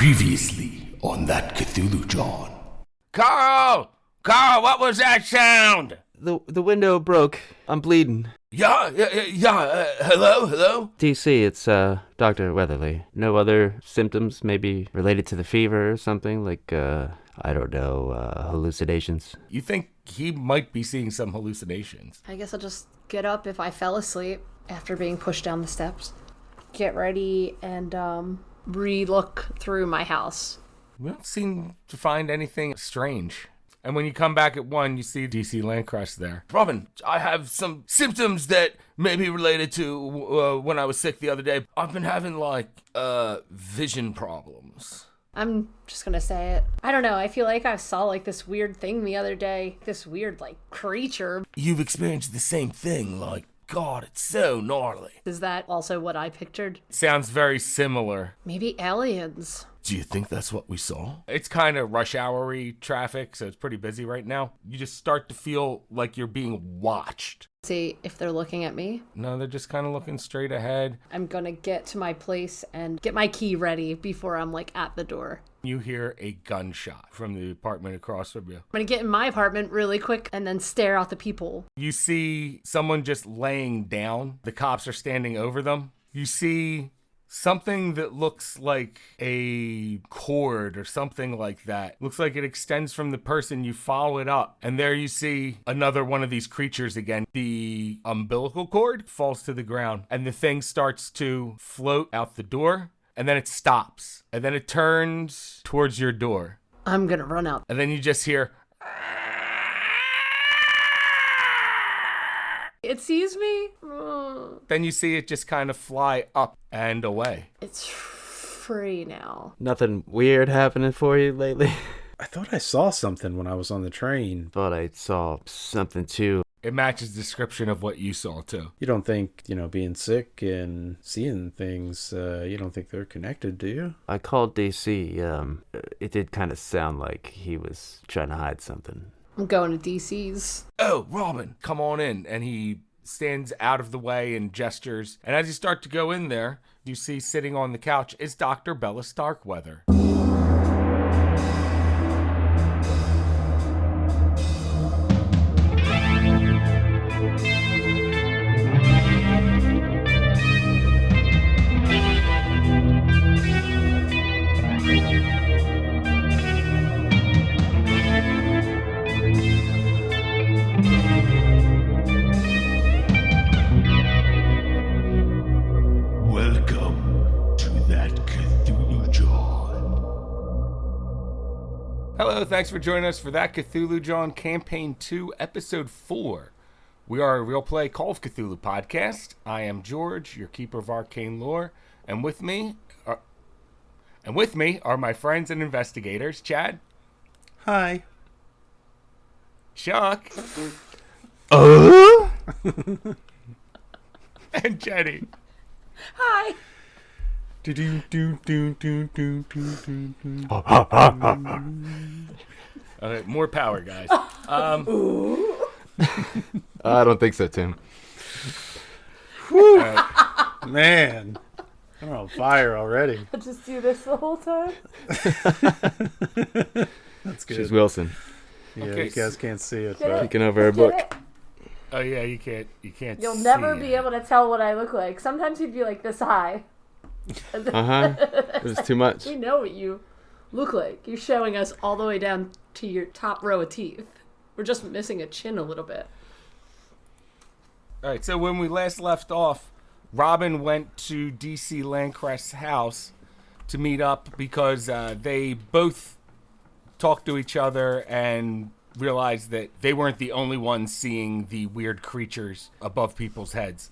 Previously on that Cthulhu John. Carl! Carl, what was that sound? The window broke. I'm bleeding. Yeah, hello? DC, it's Dr. Weatherly. No other symptoms maybe related to the fever or something? Like, I don't know, hallucinations? You think he might be seeing some hallucinations? I guess I'll just get up if I fell asleep after being pushed down the steps. Get ready and re-look through my house. We don't seem to find anything strange. And when you come back at 1, you see DC Landcrest there. Robyn, I have some symptoms that may be related to when I was sick the other day. I've been having, vision problems. I'm just gonna say it. I don't know, I feel like I saw, this weird thing the other day. This weird, creature. You've experienced the same thing, God, it's so gnarly. Is that also what I pictured? Sounds very similar. Maybe aliens. Do you think that's what we saw? It's kind of rush hour-y traffic, so it's pretty busy right now. You just start to feel like you're being watched. See if they're looking at me. No, they're just kind of looking straight ahead. I'm gonna get to my place and get my key ready before I'm, at the door. You hear a gunshot from the apartment across from you. I'm gonna get in my apartment really quick and then stare out the peephole. You see someone just laying down. The cops are standing over them. You see something that looks like a cord or something like that. Looks like it extends from the person. You follow it up, and there you see another one of these creatures again. The umbilical cord falls to the ground, and the thing starts to float out the door, and then it stops, and then it turns towards your door. I'm gonna run out. And then you just hear... It sees me. Then you see it just kind of fly up and away. It's free now. Nothing weird happening for you lately? I thought I saw something when I was on the train. Thought I saw something too. It matches the description of what you saw too. You don't think, being sick and seeing things, you don't think they're connected, do you? I called DC. It did kind of sound like he was trying to hide something. I'm going to DC's. Oh, Robyn, Come on in. And he stands out of the way and gestures. And as you start to go in there, you see sitting on the couch is Dr. Starkweather. welcome to that Cthulhu John. Hello, thanks for joining us for that Cthulhu John Campaign 2, Episode 4. We are a Real Play Call of Cthulhu podcast. I am George, your keeper of arcane lore, and with me are my friends and investigators, Chad. Hi. Chuck. And Jennie. Hi. More power, guys. I don't think so, Tim. Man, I'm on fire already. I'll just do this the whole time. That's good. She's Wilson. Yeah, Okay. you guys can't see it, Get but Picking over her book. Oh yeah, you can't. You'll see never it. be able to tell what I look like. Sometimes you'd be like this high. It was too much. We know what you look like. You're showing us all the way down to your top row of teeth. We're just missing a chin a little bit. All right. So when we last left off, Robyn went to DC Landcrest's house to meet up because they both talked to each other and realized that they weren't the only ones seeing the weird creatures above people's heads.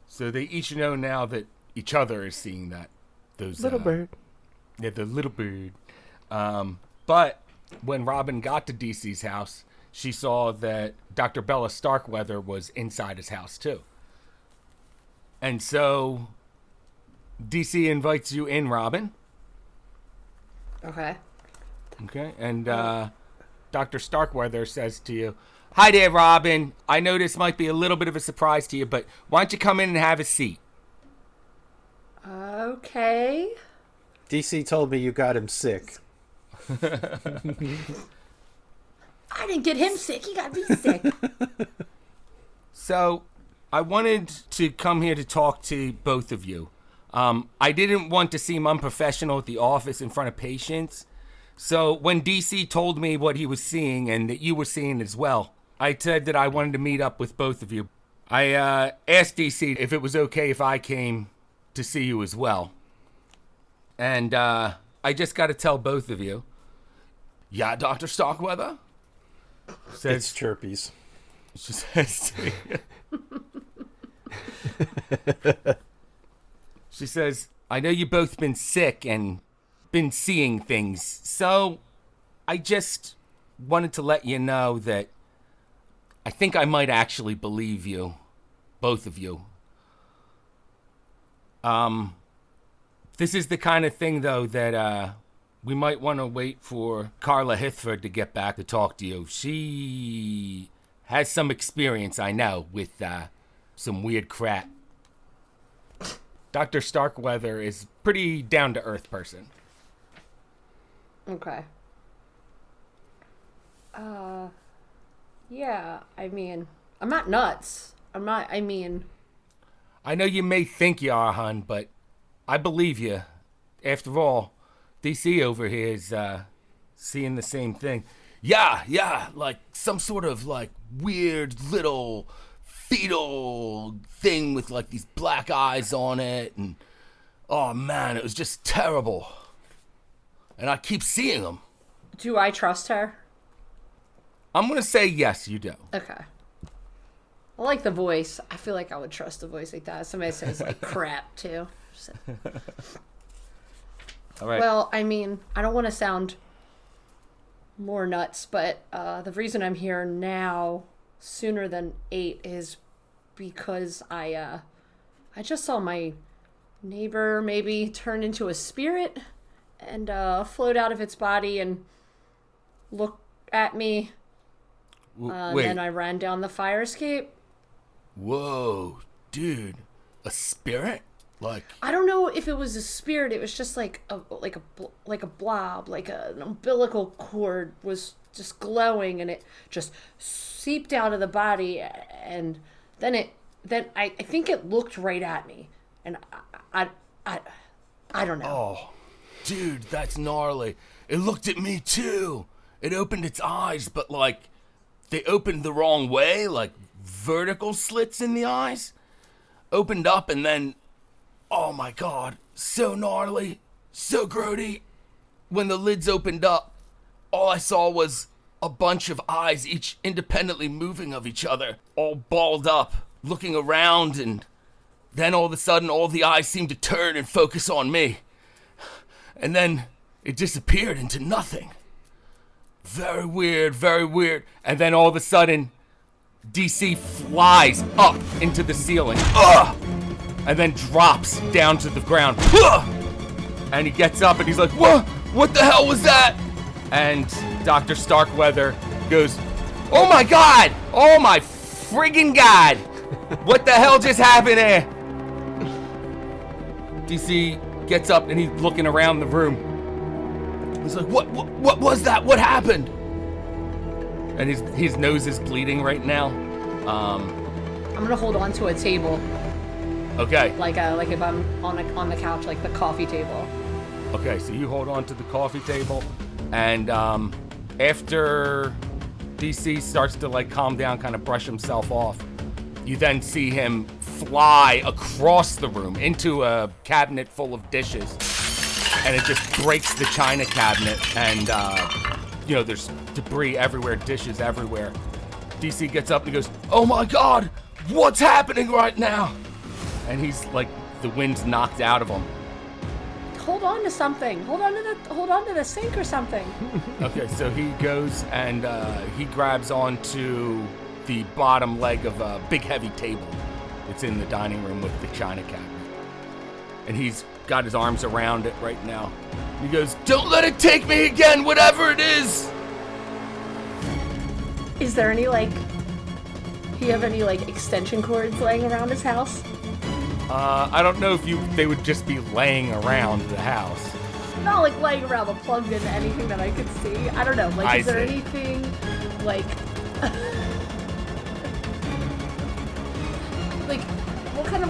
So they each know now that each other is seeing that. Those Little bird. Yeah, the little bird. But when Robyn got to DC's house, she saw that Dr. Starkweather was inside his house too. And so DC invites you in, Robyn. Okay. Okay, and Dr. Starkweather says to you, "Hi there, Robyn. I know this might be a little bit of a surprise to you, but why don't you come in and have a seat?" Okay. DC told me you got him sick. I didn't get him sick. He got me sick. So, I wanted to come here to talk to both of you. I didn't want to seem unprofessional at the office in front of patients. So, when DC told me what he was seeing and that you were seeing as well, I said that I wanted to meet up with both of you. I asked DC if it was okay if I came to see you as well. And I just got to tell both of you. Yeah, Dr. Starkweather? It's Chirpies. She says, she says, I know you both been sick and been seeing things, so I just wanted to let you know that I think I might actually believe you, both of you. This is the kind of thing, though, that we might want to wait for Carla Hithford to get back to talk to you. She has some experience, I know, with some weird crap. Dr. Starkweather is pretty down-to-earth person. Okay. Yeah, I mean, I'm not nuts. I know you may think you are, hon, but I believe you. After all, DC over here is seeing the same thing. Yeah, like some sort of like weird little fetal thing with like these black eyes on it, and oh man, it was just terrible. And I keep seeing them. Do I trust her? I'm gonna say yes, you do. Okay. I like the voice. I feel like I would trust a voice like that. Somebody says like crap too. So. All right. Well, I mean, I don't want to sound more nuts, but the reason I'm here now sooner than 8 is because I just saw my neighbor maybe turn into a spirit and float out of its body and look at me. Wait. Then I ran down the fire escape. Whoa, dude, a spirit? I don't know if it was a spirit. It was just like a blob, like an umbilical cord was just glowing, and it just seeped out of the body, and then I think it looked right at me, and I don't know. Oh, dude, that's gnarly. It looked at me too. It opened its eyes, but like they opened the wrong way, like vertical slits in the eyes. Opened up and then, oh my god, so gnarly, so grody. When the lids opened up, all I saw was a bunch of eyes, each independently moving of each other, all balled up, looking around, and then all of a sudden, all the eyes seemed to turn and focus on me. And then it disappeared into nothing. Very weird, very weird. And then all of a sudden, DC flies up into the ceiling. Ugh! And then drops down to the ground. Ugh! And he gets up and he's like, what the hell was that? And Dr. Starkweather goes, oh my god! Oh my friggin' god! What the hell just happened there? DC gets up and he's looking around the room. He's like, what was that? What happened? And his nose is bleeding right now. I'm gonna hold on to a table, Okay. like if I'm on the couch, like the coffee table. Okay, so you hold on to the coffee table, and after DC starts to like calm down, kind of brush himself off, you then see him fly across the room into a cabinet full of dishes, and it just breaks the china cabinet, and there's debris everywhere, dishes everywhere. DC gets up and he goes, oh my god, what's happening right now? And he's like, the wind's knocked out of him. Hold on to something. Hold on to the sink or something. Okay, so he goes and he grabs onto the bottom leg of a big heavy table that's in the dining room with the china cabinet. And he's got his arms around it right now. He goes, don't let it take me again, whatever it is! Is there any do you have any extension cords laying around his house? I don't know if they would just be laying around the house. not like laying around, but plugged into anything that I could see. I don't know. Like, is there anything like, like what kind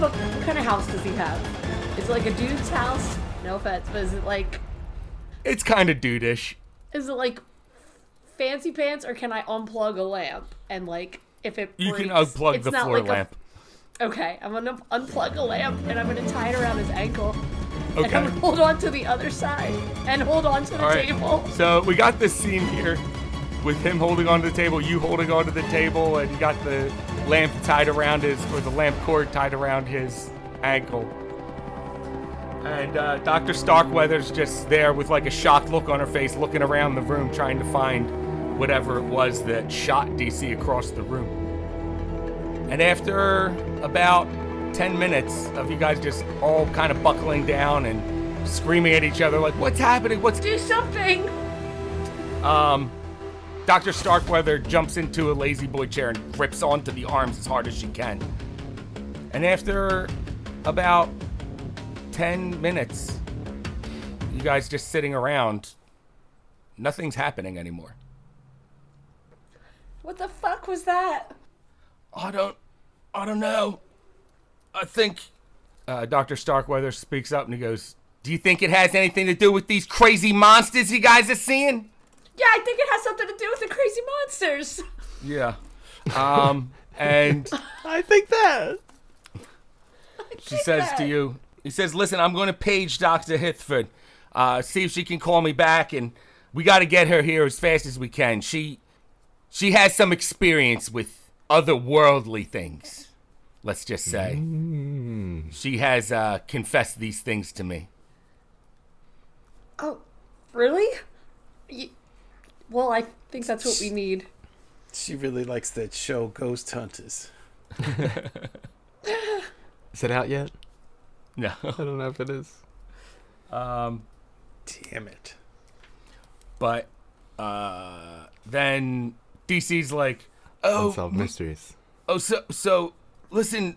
of house does he have? Is it like a dude's house? No offense, but is it like? It's kind of dude-ish. Is it like fancy pants, or can I unplug a lamp and like if it breaks, you can unplug the floor lamp. Okay, I'm gonna unplug a lamp and I'm gonna tie it around his ankle. Okay. And I'm gonna hold on to the other side and hold on to the table. So we got this scene here with him holding onto the table, you holding onto the table, and you got the lamp tied around the lamp cord tied around his ankle. And Dr. Starkweather's just there with like a shocked look on her face, looking around the room, trying to find whatever it was that shot DC across the room. And after about 10 minutes of you guys just all kind of buckling down and screaming at each other like, what's happening? Do something! Dr. Starkweather jumps into a lazy boy chair and grips onto the arms as hard as she can. And after about 10 minutes, you guys just sitting around, nothing's happening anymore. What the fuck was that? I don't know. I think Dr. Starkweather speaks up and he goes, do you think it has anything to do with these crazy monsters you guys are seeing? Yeah, I think it has something to do with the crazy monsters. Yeah. And I think that. she says to you, he says, listen, I'm going to page Dr. Hithford, see if she can call me back, and we got to get her here as fast as we can. She has some experience with otherworldly things, let's just say. She has confessed these things to me. Oh, really? Well, I think that's what we need. She really likes that show, Ghost Hunters. Is it out yet? No. I don't know if it is. Damn it. But then DC's like, Unsolved mysteries. Oh, so listen,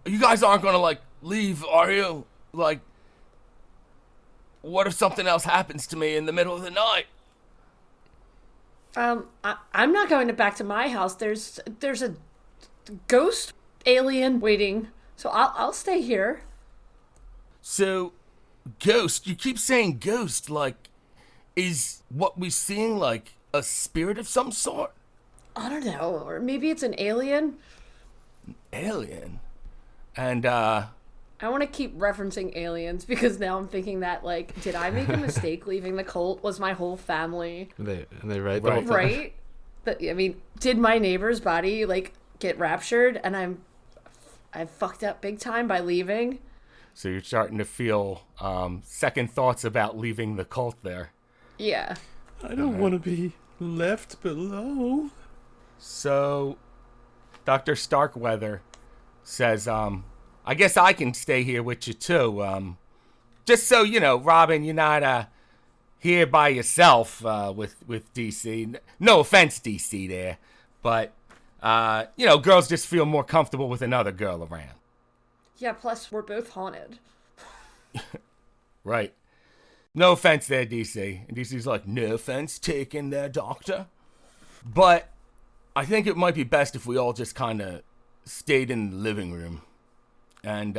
you guys aren't gonna like leave, are you? Like, what if something else happens to me in the middle of the night? I'm not going back to my house. There's a ghost alien waiting, so I'll stay here. So, ghost, you keep saying ghost, like, is what we're seeing like a spirit of some sort? I don't know, or maybe it's an alien. Alien? And, I want to keep referencing aliens because now I'm thinking that, like, did I make a mistake leaving the cult? Was my whole family They right the whole time? right? I mean, did my neighbor's body like get raptured and I fucked up big time by leaving? So you're starting to feel second thoughts about leaving the cult there. Yeah. I don't want to be left below. So Dr. Starkweather says, I guess I can stay here with you too. Just so you know, Robyn, you're not here by yourself with DC. No offense, DC there, but girls just feel more comfortable with another girl around. Yeah, plus we're both haunted. Right. No offense there, DC. And DC's like, no offense taken there, Doctor. But I think it might be best if we all just kind of stayed in the living room. And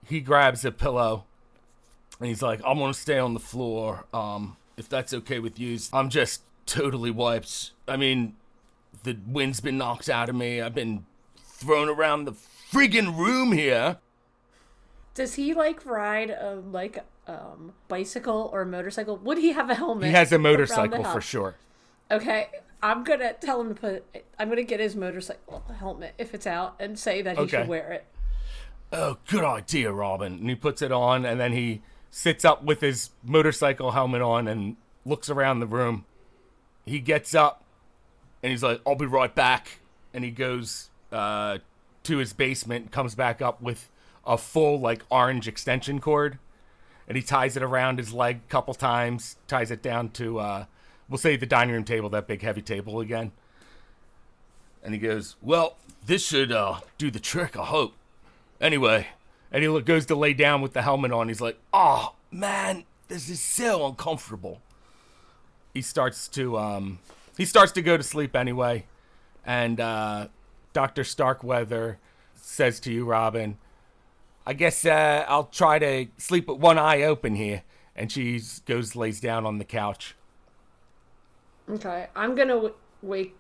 he grabs a pillow and he's like, I'm going to stay on the floor, if that's okay with you. I'm just totally wiped. I mean, the wind's been knocked out of me. I've been thrown around the friggin' room here. Does he like ride a bicycle or a motorcycle? Would he have a helmet? He has a around the motorcycle for house? sure. Okay, I'm gonna tell him I'm gonna get his motorcycle helmet if it's out and say that he should wear it. Oh, good idea, Robyn. And he puts it on, and then he sits up with his motorcycle helmet on and looks around the room. He gets up, and he's like, I'll be right back. And he goes to his basement, comes back up with a full, like, orange extension cord. And he ties it around his leg a couple times, ties it down to, we'll say the dining room table, that big heavy table again. And he goes, well, this should do the trick, I hope. Anyway, and he goes to lay down with the helmet on. He's like, oh, man, This is so uncomfortable. He starts to go to sleep anyway, and Dr. Starkweather says to you, Robyn, I guess I'll try to sleep with one eye open here. And she lays down on the couch. Okay, I'm gonna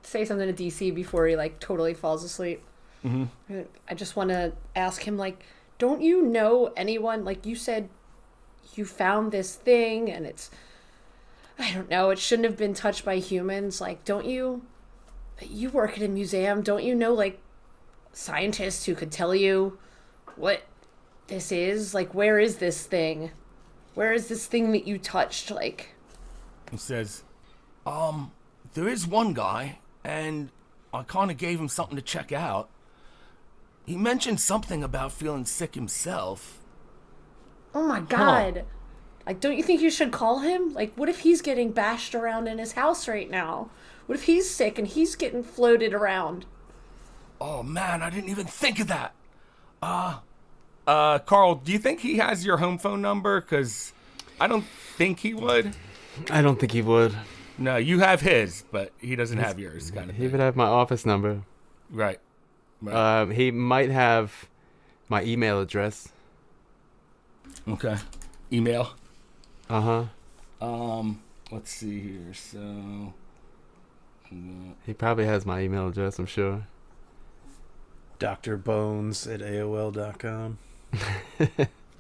say something to DC before he like totally falls asleep. Mm-hmm. I just want to ask him, like, don't you know anyone? Like you said, you found this thing, and it's, I don't know, it shouldn't have been touched by humans. Like, don't you? You work at a museum, don't you know, like, scientists who could tell you what this is? Like, where is this thing? Where is this thing that you touched? Like, he says, there is one guy, and I kind of gave him something to check out. He mentioned something about feeling sick himself. oh my God. Like, don't you think you should call him? Like, what if he's getting bashed around in his house right now? What if he's sick and he's getting floated around? Oh man, I didn't even think of that. Carl, do you think he has your home phone number? Because I don't think he would. I don't think he would. No, you have his, but he doesn't have yours, kind of He thing. would have my office number. Right. He might have my email address. Okay. Email. Let's see here. So, He probably has my email address, I'm sure. drbones@aol.com.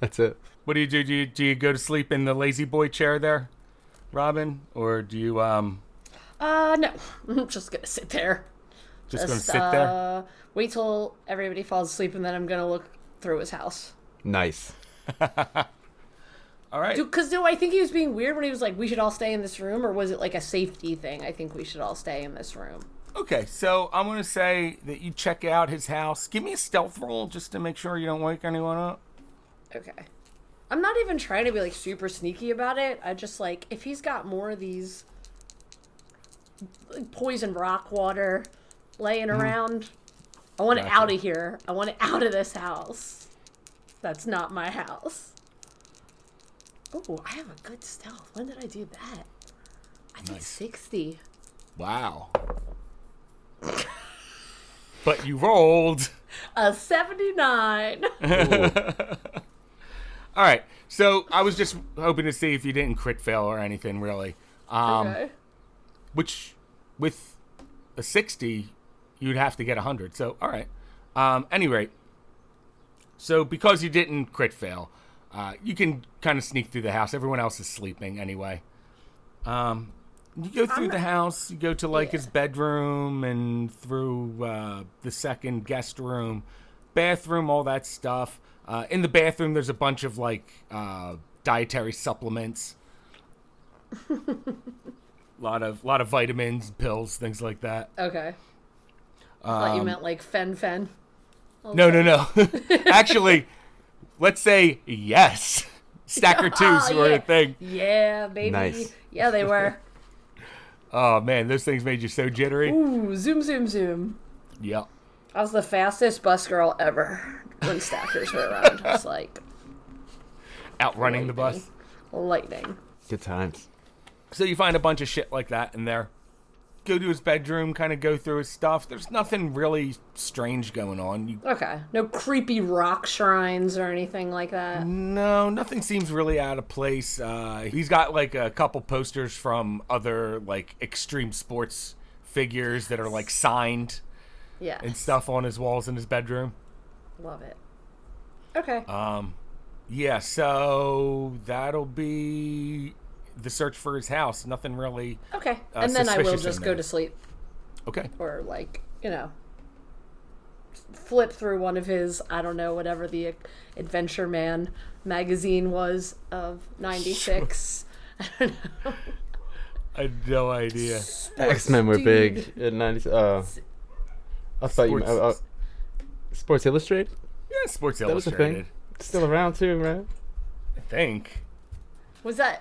That's it. What do you do? Do you go to sleep in the lazy boy chair there, Robyn? Or do you, No. I'm just gonna sit there. just going to sit there? Wait till everybody falls asleep, and then I'm gonna look through his house. Nice. All right. Because I think he was being weird when he was like, we should all stay in this room, or was it like a safety thing? I think we should all stay in this room. Okay, so I'm going to say that you check out his house. Give me a stealth roll just to make sure you don't wake anyone up. Okay. I'm not even trying to be like super sneaky about it. I just like, if he's got more of these like, poison rock water laying around, I want it out of here. I want it out of this house. That's not my house. Oh, I have a good stealth. When did I do that? I did 60. Wow. But you rolled A 79. All right. So I was just hoping to see if you didn't crit fail or anything, really. Okay. Which, with a 60, you'd have to get 100. So, all right. Any rate, so because you didn't crit fail, you can kind of sneak through the house. Everyone else is sleeping anyway. You go through the house. You go to like his bedroom and through the second guest room, bathroom, all that stuff. In the bathroom, there's a bunch of like dietary supplements, lot of vitamins, pills, things like that. Okay. I thought you meant like fen. No. Actually, let's say yes. Stacker twos were a thing. Yeah, baby. Nice. Yeah, they were. Oh man, those things made you so jittery. Ooh, zoom. Yep. I was the fastest bus girl ever when stackers were around. I was like Outrunning the bus. lightning. Good times. So you find a bunch of shit like that in there. Go to his bedroom, kind of go through his stuff. There's nothing really strange going on. Okay. No creepy rock shrines or anything like that. No, nothing seems really out of place. He's got like a couple posters from other like extreme sports figures that are like signed Yeah. and stuff on his walls in his bedroom. Love it. Okay. Yeah, so that'll be the search for his house. Nothing really. Okay. And then I will suspicious in just go there. to sleep. Okay. Or like, flip through one of his, I don't know, whatever the Adventure Man magazine was of 96. I don't know. I had no idea. X-Men were Dude. big in 90s. I thought you Sports- Sports Illustrated? Yeah, Sports That was a Illustrated. thing. Still around too, right? I think.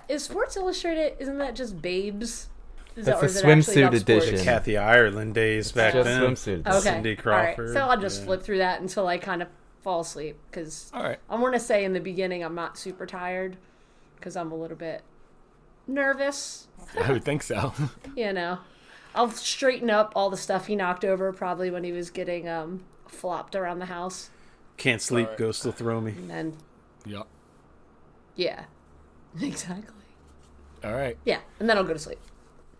Is Sports Illustrated, isn't that just babes? That's or a is it actually swimsuit about sports? edition. Kathy Ireland days back Just then. swimsuits. Okay. Cindy Crawford. All right. So I'll just yeah. flip through that until I kind of fall asleep because All right. I want to say in the beginning I'm not super tired because I'm a little bit nervous. I would think so. You know, I'll straighten up all the stuff he knocked over probably when he was getting flopped around the house. Can't sleep, ghost will throw me. And then, Yep. yeah, exactly. All right. Yeah, and then I'll go to sleep.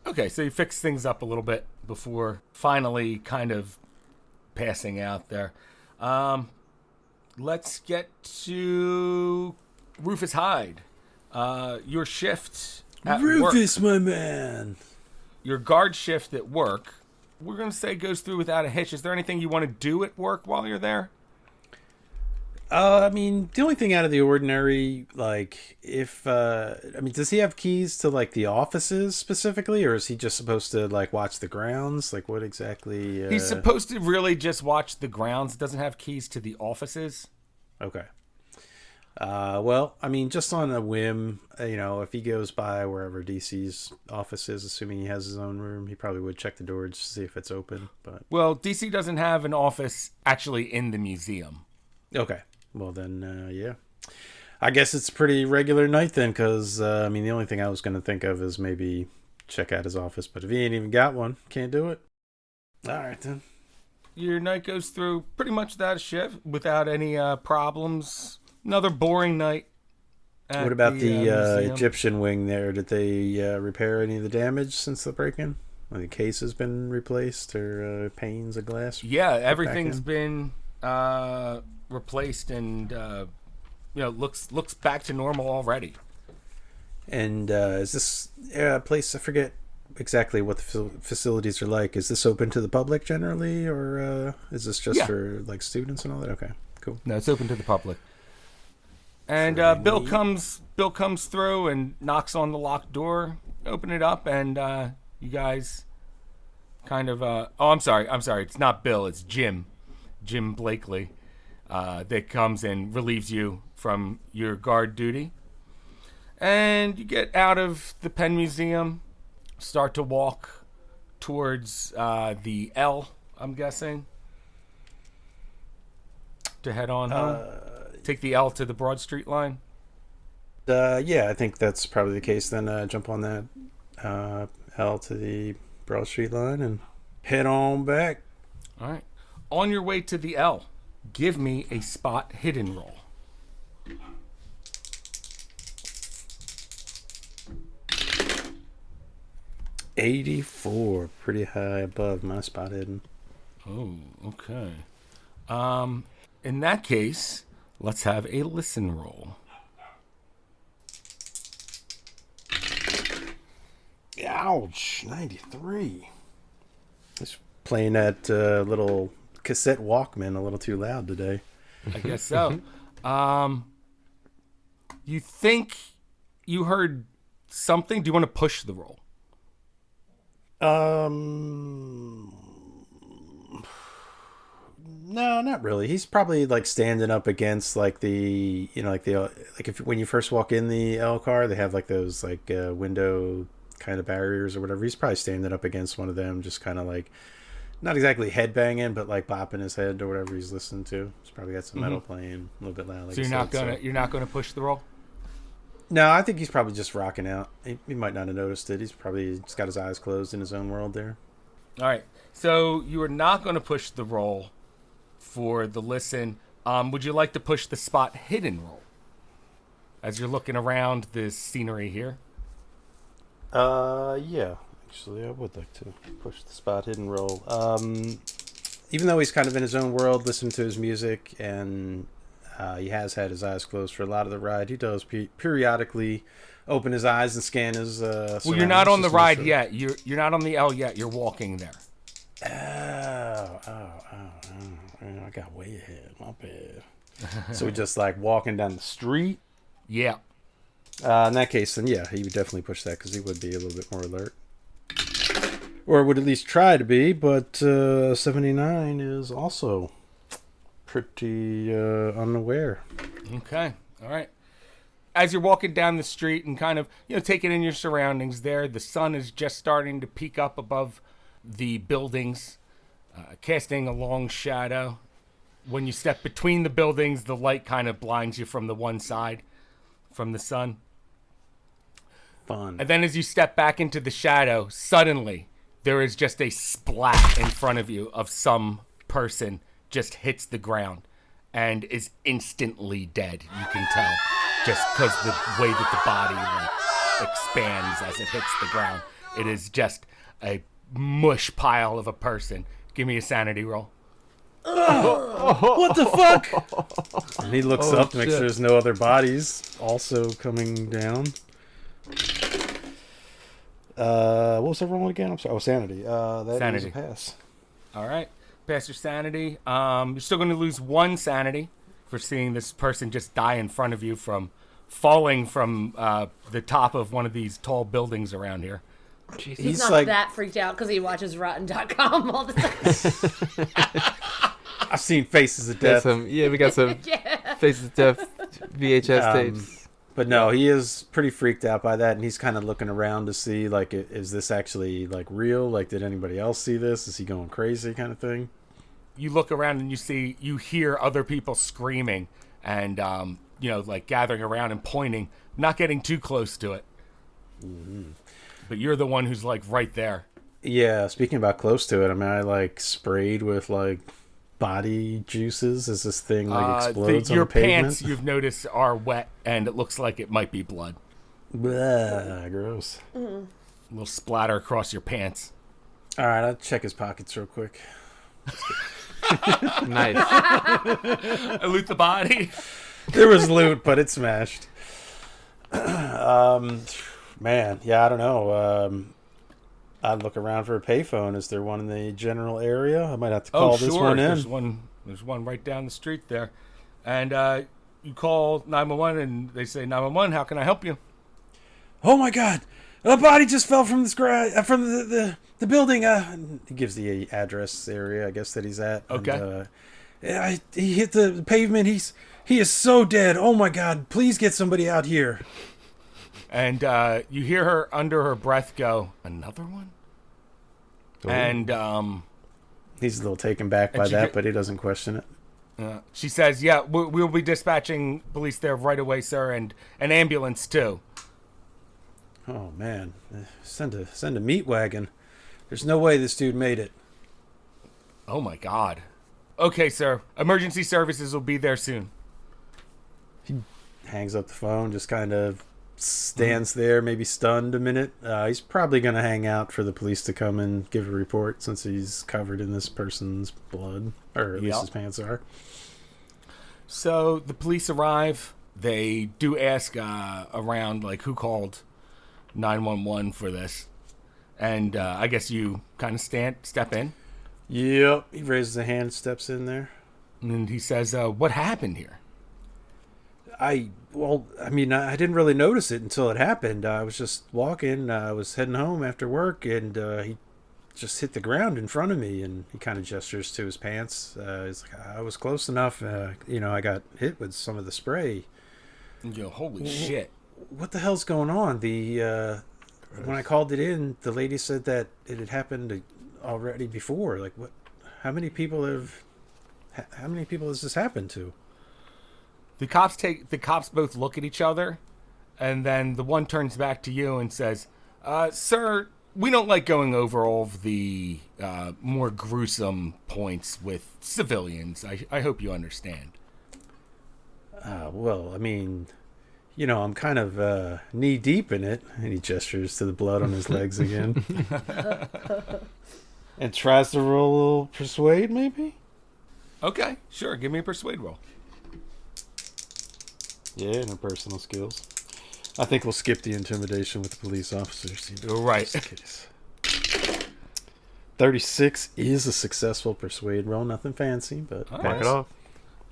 Okay, so you fix things up a little bit before finally kind of passing out there. Let's get to Rufus Hyde. Your shift at Rufus, work, my man. your guard shift at work, we're going to say goes through without a hitch. Is there anything you want to do at work while you're there? I mean, the only thing out of the ordinary, like, if, does he have keys to, like, the offices specifically, or is he just supposed to, like, watch the grounds? Like, what exactly? He's supposed to really just watch the grounds. Doesn't have keys to the offices. Okay. Well, I mean, just on a whim, if he goes by wherever DC's office is, assuming he has his own room, he probably would check the door just to see if it's open, but... Well, DC doesn't have an office actually in the museum. Okay. Well, then, yeah. I guess it's a pretty regular night then, because, the only thing I was going to think of is maybe check out his office, but if he ain't even got one, can't do it. All right, then. Your night goes through pretty much that shift without any problems. Another boring night. What about the museum. Egyptian wing there? Did they repair any of the damage since the break-in? Like, the case has been replaced, or panes of glass? Yeah, everything's been replaced and looks back to normal already. And is this place, I forget exactly what the facilities are like. Is this open to the public generally, or is this just for like students and all that? Okay, cool. No, it's open to the public. And Bill comes through and knocks on the locked door. Open it up, and you guys kind of I'm sorry, it's not Bill, it's Jim Blakely, that comes and relieves you from your guard duty. And you get out of the Penn Museum, start to walk towards the L, I'm guessing, to head on home. Take the L to the Broad Street line. Yeah, I think that's probably the case. Then jump on that L to the Broad Street line and head on back. All right. On your way to the L, give me a spot hidden roll. $84, pretty high above my spot hidden. Oh, okay. In that case, let's have a listen roll. Ouch, 93. Just playing that little cassette Walkman a little too loud today. I guess so. You think you heard something? Do you want to push the roll? No, not really. He's probably like standing up against like the, if when you first walk in the L car, they have like those like window kind of barriers or whatever. He's probably standing up against one of them, just kind of like not exactly headbanging, but like bopping his head or whatever he's listening to. He's probably got some metal playing a little bit loud. Like so you're not gonna push the roll? No, I think he's probably just rocking out. He might not have noticed it. He's probably just got his eyes closed in his own world there. All right. So you are not going to push the roll for the listen. Would you like to push the spot hidden roll as you're looking around this scenery here? Yeah. Actually, I would like to push the spot hidden roll. Even though he's kind of in his own world, listening to his music, and he has had his eyes closed for a lot of the ride, he does periodically open his eyes and scan his well, you're not on the ride yet. You're not on the L yet. You're walking there. Oh. I got way ahead. My bad. So we just like walking down the street? Yeah. In that case, then yeah, he would definitely push that because he would be a little bit more alert. Or would at least try to be, but 79 is also pretty unaware. Okay. All right. As you're walking down the street and kind of, taking in your surroundings there, the sun is just starting to peek up above the buildings, casting a long shadow. When you step between the buildings, the light kind of blinds you from the one side, from the sun. Fun. And then as you step back into the shadow, suddenly there is just a splat in front of you of some person just hits the ground and is instantly dead. You can tell just because the way that the body expands as it hits the ground. It is just a mush pile of a person. Give me a sanity roll. What the fuck? And he looks up to make sure there's no other bodies also coming down. What was that roll again? I'm sorry. Oh, sanity. That Sanity. is a pass. All right. Pass your sanity. You're still going to lose 1 sanity for seeing this person just die in front of you from falling from the top of one of these tall buildings around here. He's not that freaked out because he watches Rotten.com all the time. I've seen Faces of Death. We got some Faces of Death VHS tapes. But no, he is pretty freaked out by that, and he's kind of looking around to see, like, is this actually, like, real? Like, did anybody else see this? Is he going crazy kind of thing? You look around and you hear other people screaming and, like gathering around and pointing, not getting too close to it. Mm-hmm. But you're the one who's, like, right there. Yeah, speaking about close to it, I mean, I, like, sprayed with, like, body juices as this thing, like, explodes on the pavement. Your pants, you've noticed, are wet, and it looks like it might be blood. Blah, gross. A little splatter across your pants. All right, I'll check his pockets real quick. Nice. I loot the body. There was loot, but it smashed. Man, yeah, I don't know. I'd look around for a payphone. Is there one in the general area? I might have to call this one in. There's one right down the street there. And you call 911 and they say, 911, how can I help you? Oh my God! A body just fell from from the building. He gives the address area, I guess, that he's at. Okay. And, he hit the pavement. He is so dead. Oh my God! Please get somebody out here. And you hear her under her breath go, another one? Ooh. And he's a little taken back by that, but he doesn't question it. She says, yeah, we'll be dispatching police there right away, sir, and an ambulance too. Oh man, send a meat wagon. There's no way this dude made it. Oh my God. Okay, sir. Emergency services will be there soon. He hangs up the phone, just kind of stands there, maybe stunned a minute. He's probably going to hang out for the police to come and give a report since he's covered in this person's blood, or at least his pants are. So the police arrive. They do ask around, like, who called 911 for this. And I guess you kind of step in. Yep. He raises a hand, steps in there. And he says, what happened here? I didn't really notice it until it happened. I was just walking. I was heading home after work, and he just hit the ground in front of me, and he kind of gestures to his pants. He's like, I was close enough. I got hit with some of the spray. Yo, holy shit. What the hell's going on? When I called it in, the lady said that it had happened already before. Like, what? How many people has this happened to? The cops both look at each other, and then the one turns back to you and says, sir, we don't like going over all of the more gruesome points with civilians. I hope you understand. Well, I mean, I'm kind of knee deep in it. And he gestures to the blood on his legs again. And tries to roll a little persuade, maybe? Okay, sure. Give me a persuade roll. Yeah, no personal skills. I think we'll skip the intimidation with the police officers. Right. 36 is a successful persuade roll. Nothing fancy, but back it off.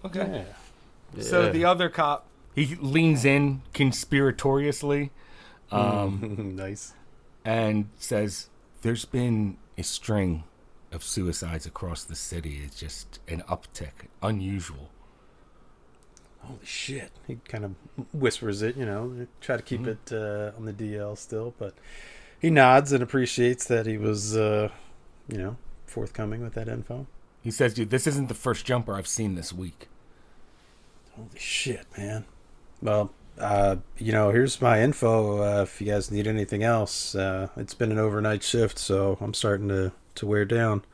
Okay. Yeah. So the other cop, he leans in conspiratoriously. Nice. And says, there's been a string of suicides across the city. It's just an uptick. Unusual. Holy shit. He kind of whispers it, try to keep it on the DL still, but he nods and appreciates that he was, forthcoming with that info. He says, dude, this isn't the first jumper I've seen this week. Holy shit, man. Well, Here's my info. If you guys need anything else, it's been an overnight shift, so I'm starting to wear down.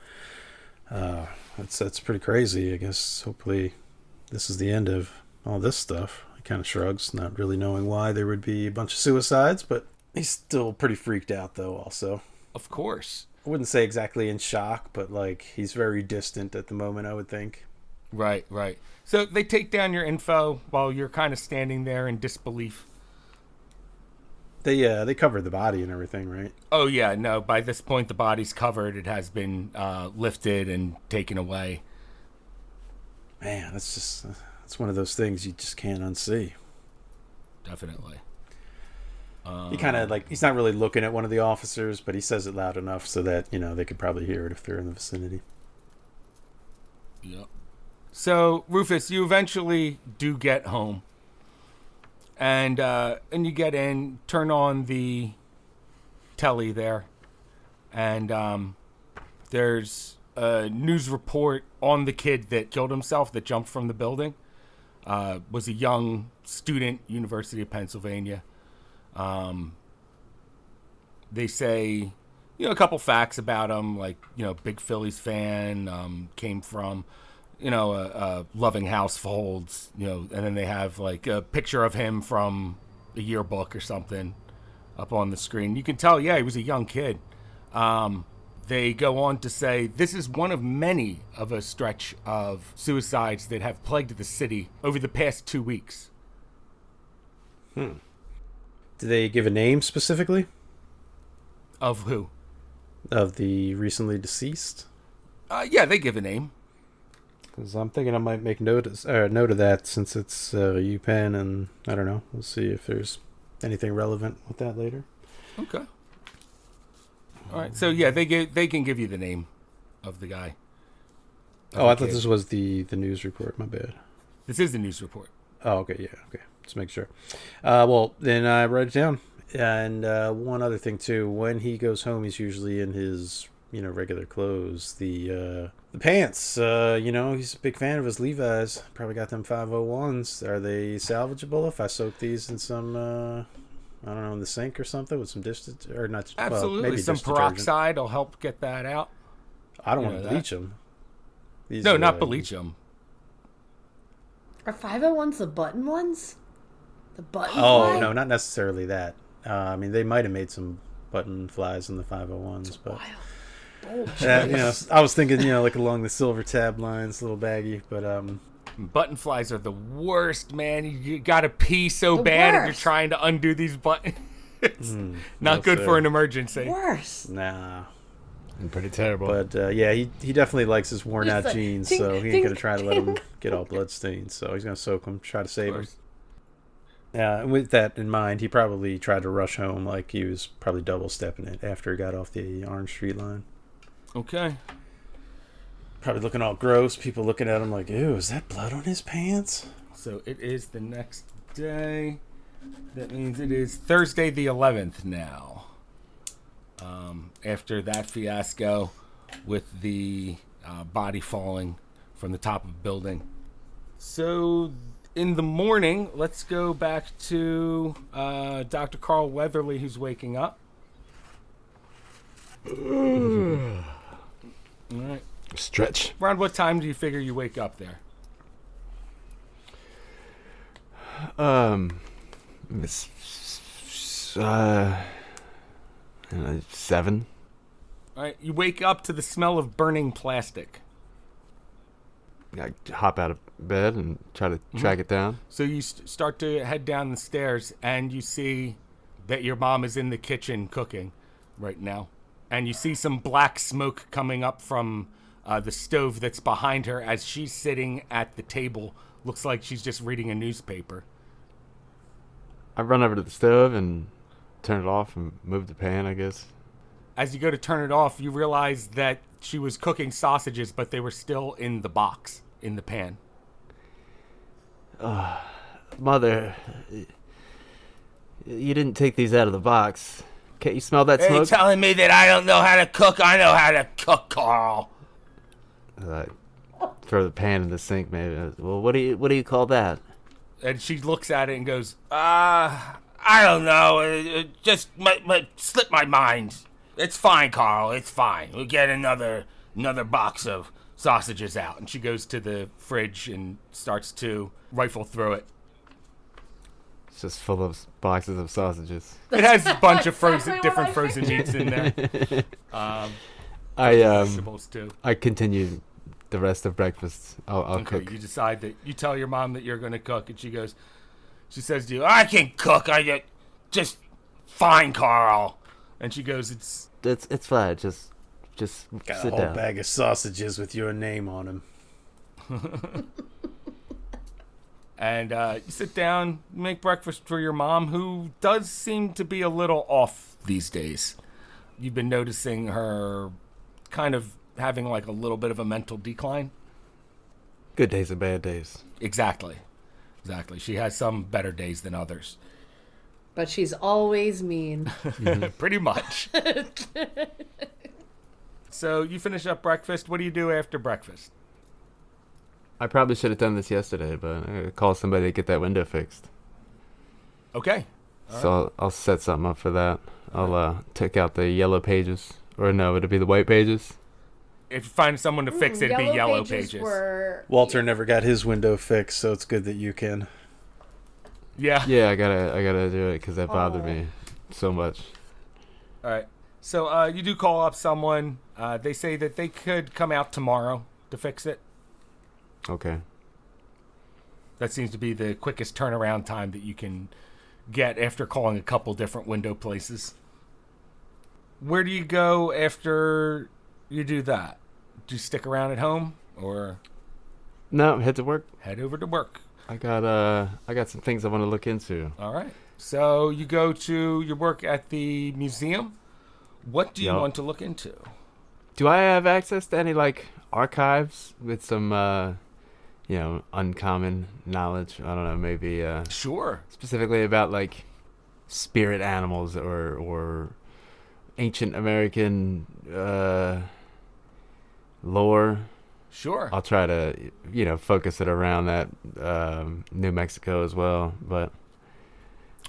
That's pretty crazy. I guess hopefully this is the end of all this stuff. He kind of shrugs, not really knowing why there would be a bunch of suicides, but he's still pretty freaked out, though, also. Of course. I wouldn't say exactly in shock, but, like, he's very distant at the moment, I would think. Right. So they take down your info while you're kind of standing there in disbelief. They covered the body and everything, right? Oh, yeah, no, by this point the body's covered. It has been lifted and taken away. Man, that's one of those things you just can't unsee. Definitely. He kind of he's not really looking at one of the officers, but he says it loud enough so that, they could probably hear it if they're in the vicinity. Yep. So, Rufus, you eventually do get home. And you get in, turn on the telly there. And there's a news report on the kid that killed himself, that jumped from the building. Was a young student, University of Pennsylvania. They say, a couple facts about him, like, big Phillies fan, came from, a loving household, and then they have like a picture of him from a yearbook or something up on the screen. You can tell, he was a young kid. They go on to say this is one of many of a stretch of suicides that have plagued the city over the past 2 weeks. Did they give a name specifically? Of who? Of the recently deceased? Yeah, they give a name. Because I'm thinking I might make note of that since it's UPenn, and I don't know. We'll see if there's anything relevant with that later. Okay. All right. So yeah, they can give you the name of the guy. I thought this was the news report. My bad. This is the news report. Oh, okay. Yeah. Okay. Just make sure. Well, then I write it down. And one other thing too, when he goes home, he's usually in his regular clothes. The pants, he's a big fan of his Levi's. Probably got them 501s. Are they salvageable if I soak these in some, I don't know, in the sink or something with some dish or not? Absolutely, maybe some peroxide will help get that out. I don't want to bleach them. No, not bleach them. Are 501s the button ones? The button Oh, fly? no, not necessarily that. They might have made some button flies in the 501s, but I was thinking, like along the silver tab lines, a little baggy, but button flies are the worst, man. You gotta pee so bad if you're trying to undo these buttons. It's not good for an emergency. Worse. Nah. Pretty terrible. But he definitely likes his worn out jeans, so he ain't gonna try to let them get all bloodstained. So he's gonna soak them, try to save them. With that in mind, he probably tried to rush home, like he was probably double stepping it after he got off the Orange Street line. Okay. Probably looking all gross. People looking at him like, ew, is that blood on his pants? So it is the next day. That means it is Thursday the 11th now. After that fiasco with the body falling from the top of the building. So in the morning, let's go back to Dr. Carl Weatherly, who's waking up. All right. Stretch. Around what time do you figure you wake up there? It's 7. All right. You wake up to the smell of burning plastic. I hop out of bed and try to track it down. So you start to head down the stairs, and you see that your mom is in the kitchen cooking right now. And you see some black smoke coming up from the stove that's behind her as she's sitting at the table. Looks like she's just reading a newspaper. I run over to the stove and turn it off and move the pan, I guess. As you go to turn it off, you realize that she was cooking sausages, but they were still in the box, in the pan. Mother, you didn't take these out of the box. Can't you smell that Are you smoke? telling me that I don't know how to cook? I know how to cook, Carl. Throw the pan in the sink, maybe. Well, what do you call that? And she looks at it and goes, I don't know. It just slipped my mind. It's fine, Carl. It's fine. We'll get another box of sausages out. And she goes to the fridge and starts to rifle through it. It's just full of boxes of sausages. It has a bunch of Exactly different what I frozen meats in there. Vegetables too. I continue the rest of breakfast. I'll cook. You decide that you tell your mom that you're going to cook, and she says to you, "I can cook. I just fine, Carl." And she goes, It's fine. Just Got sit a whole down. bag of sausages with your name on them. And you sit down, make breakfast for your mom, who does seem to be a little off these days. You've been noticing her kind of having like a little bit of a mental decline. Good days and bad days. Exactly. She has some better days than others. But she's always mean. Pretty much. So you finish up breakfast. What do you do after breakfast? I probably should have done this yesterday, but I gotta call somebody to get that window fixed. Okay. So I'll set something up for that. I'll take out the yellow pages. Or no, it'll be the white pages. If you find someone to fix it, it'd be yellow pages. Walter never got his window fixed, so it's good that you can. Yeah. Yeah, I gotta do it because that bothered me so much. All right. So you do call up someone. They say that they could come out tomorrow to fix it. Okay. That seems to be the quickest turnaround time that you can get after calling a couple different window places. Where do you go after you do that? Do you stick around at home or No, head to work. head over to work? I got some things I want to look into. All right. So you go to your work at the museum. What do you Yup. want to look into? Do I have access to any like archives with some uncommon knowledge? I don't know, maybe Sure. specifically about like spirit animals or ancient American lore. Sure. I'll try to focus it around that New Mexico as well, but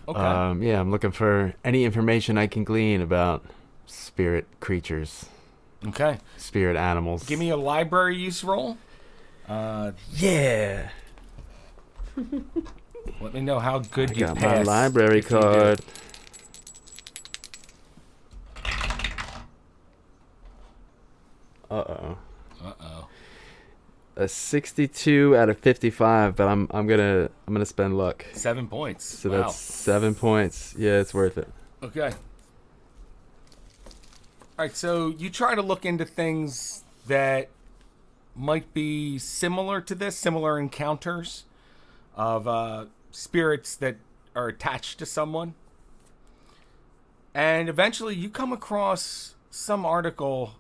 Okay. I'm looking for any information I can glean about spirit creatures, Okay. spirit animals. Give me a library use roll. Yeah. Let me know how good I you got my pass. library if you do. card. Uh-oh. Uh-oh. A 62 out of 55, but I'm gonna spend luck. 7 points. So Wow. that's 7 points. Yeah, it's worth it. Okay. All right, so you try to look into things that might be similar to this, similar encounters of spirits that are attached to someone. And eventually you come across some article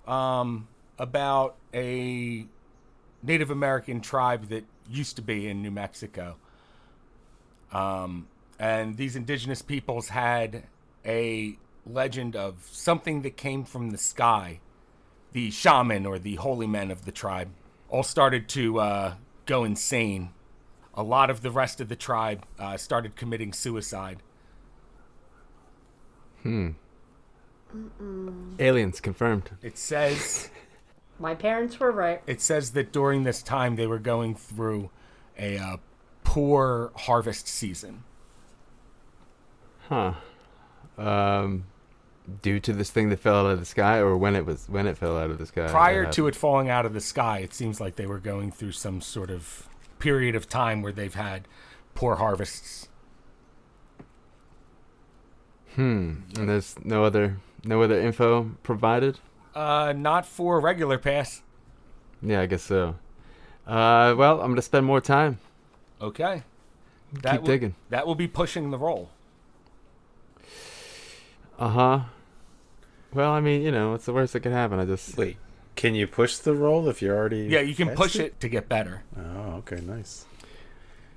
about a Native American tribe that used to be in New Mexico. And these indigenous peoples had a legend of something that came from the sky. The shaman or the holy men of the tribe all started to go insane. A lot of the rest of the tribe started committing suicide. Aliens confirmed. It says My parents were right. that during this time they were going through a poor harvest season. Huh. Due to this thing that fell out of the sky, or when it fell out of the sky? Prior to it falling out of the sky, it seems like they were going through some sort of period of time where they've had poor harvests. And there's no other info provided? Not for a regular pass. Yeah, I guess so. Well, I'm gonna spend more time. Okay. Keep digging. That will be pushing the roll. Uh-huh. Well, I mean, what's the worst that could happen? I just... Wait, can you push the roll if you're already... Yeah, you can past push it to get better. Oh, okay, nice.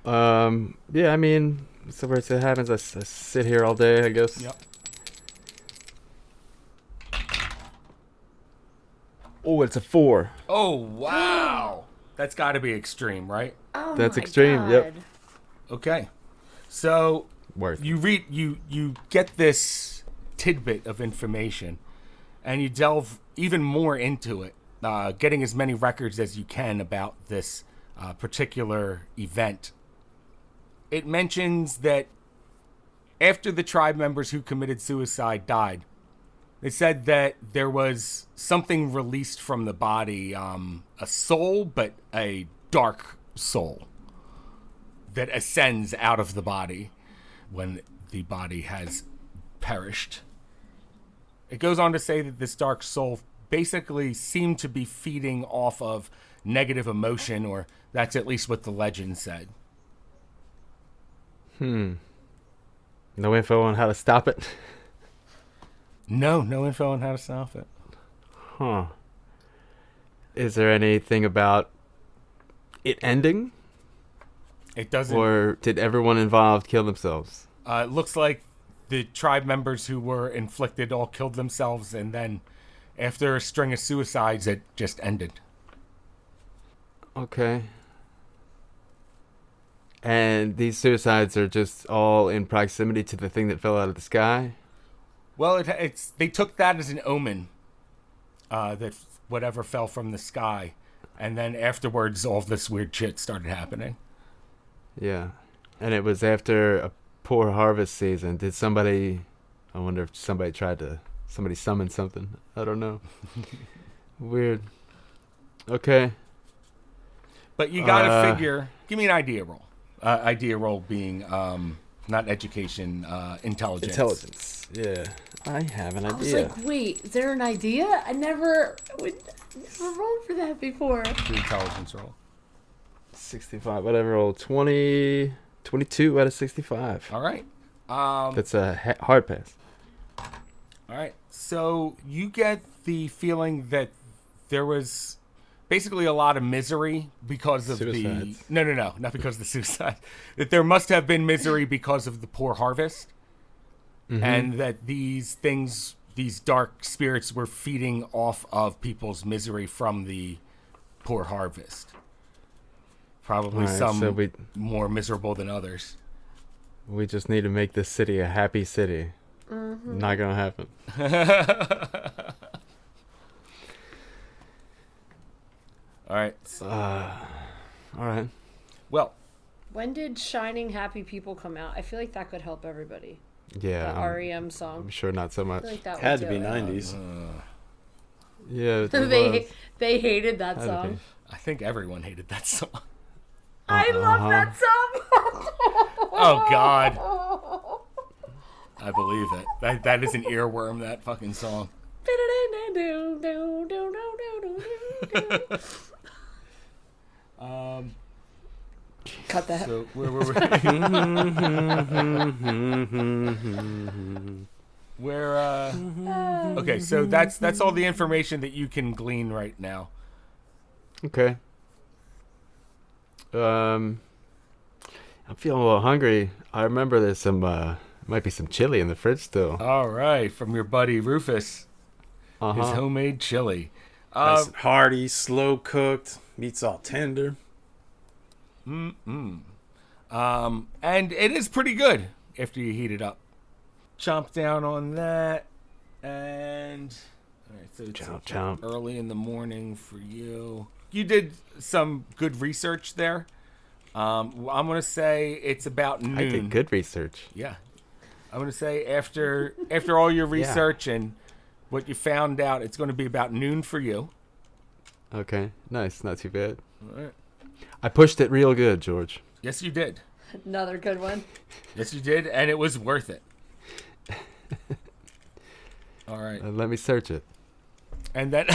Yeah, I mean, what's the worst that happens? I sit here all day, I guess. Yep. Oh, it's a 4. Oh, wow. That's got to be extreme, right? Oh That's my extreme, God. yep. Okay. So Worth. you get this tidbit of information, and you delve even more into it, getting as many records as you can about this particular event. It mentions that after the tribe members who committed suicide died, they said that there was something released from the body, a soul, but a dark soul that ascends out of the body when the body has perished. It goes on to say that this dark soul basically seemed to be feeding off of negative emotion, or that's at least what the legend said. No info on how to stop it? No info on how to stop it. Huh. Is there anything about it ending? It doesn't. Or did everyone involved kill themselves? It looks like the tribe members who were inflicted all killed themselves, and then after a string of suicides, it just ended. Okay. And these suicides are just all in proximity to the thing that fell out of the sky? Well, it's they took that as an omen, that whatever fell from the sky, and then afterwards, all this weird shit started happening. Yeah. And it was after a poor harvest season. Did somebody... I wonder if somebody summoned something. I don't know. Weird. Okay. But you gotta figure... Give me an idea roll. Idea roll being, not education, intelligence. Intelligence. Yeah. I have an idea. I was like, wait, is there an idea? I never rolled for that before. The intelligence roll. 65, whatever. Roll 22 out of 65. All right. That's a hard pass. All right. So you get the feeling that there was basically a lot of misery because of Suicides. No, not because of the suicide. That there must have been misery because of the poor harvest, and that these dark spirits were feeding off of people's misery from the poor harvest. Probably Alright, some so more miserable than others. We just need to make this city a happy city. Not gonna happen. All right. All right. Well, When did Shining Happy People come out? I feel like that could help everybody. Yeah. The REM song. I'm sure not so I much. feel like that Had to would be do it. 90s. Yeah. They hated that Had to song. be. I think everyone hated that song. I love that song. Oh God, I believe it. That is an earworm. That fucking song. Cut that. So where were we? Okay, so that's all the information that you can glean right now. Okay. I'm feeling a little hungry. I remember there's some might be some chili in the fridge still. All right, from your buddy Rufus, his Uh-huh. homemade chili. Nice and hearty, slow cooked, meat's all tender. And it is pretty good after you heat it up. Chomp down on that, and all right, so it's Chomp. early in the morning for you. You did some good research there. I'm gonna say it's about noon. I did good research. Yeah, I'm gonna say after all your research and what you found out, it's going to be about noon for you. Okay. Nice. Not too bad. All right. I pushed it real good, George. Yes, you did. Another good one. Yes, you did, and it was worth it. All right. Let me search it. And then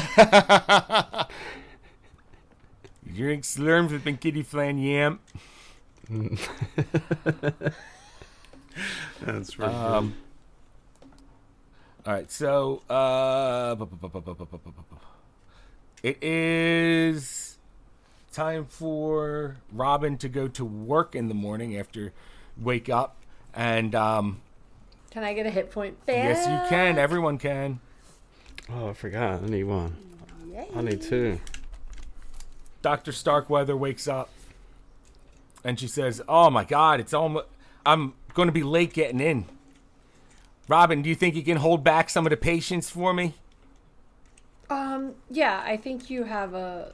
you drink slurms with been kitty flan yam. That's really All right, so it is time for Robyn to go to work in the morning after wake up, and Can I get a hit point back? yes, you can. Everyone can. Oh, I forgot. I need one. Yay. I need two. Dr. Starkweather wakes up And she says, "Oh my God, it's almost. I'm going to be late getting in. Robyn, do you think you can hold back some of the patients for me?" Yeah, I think you have a.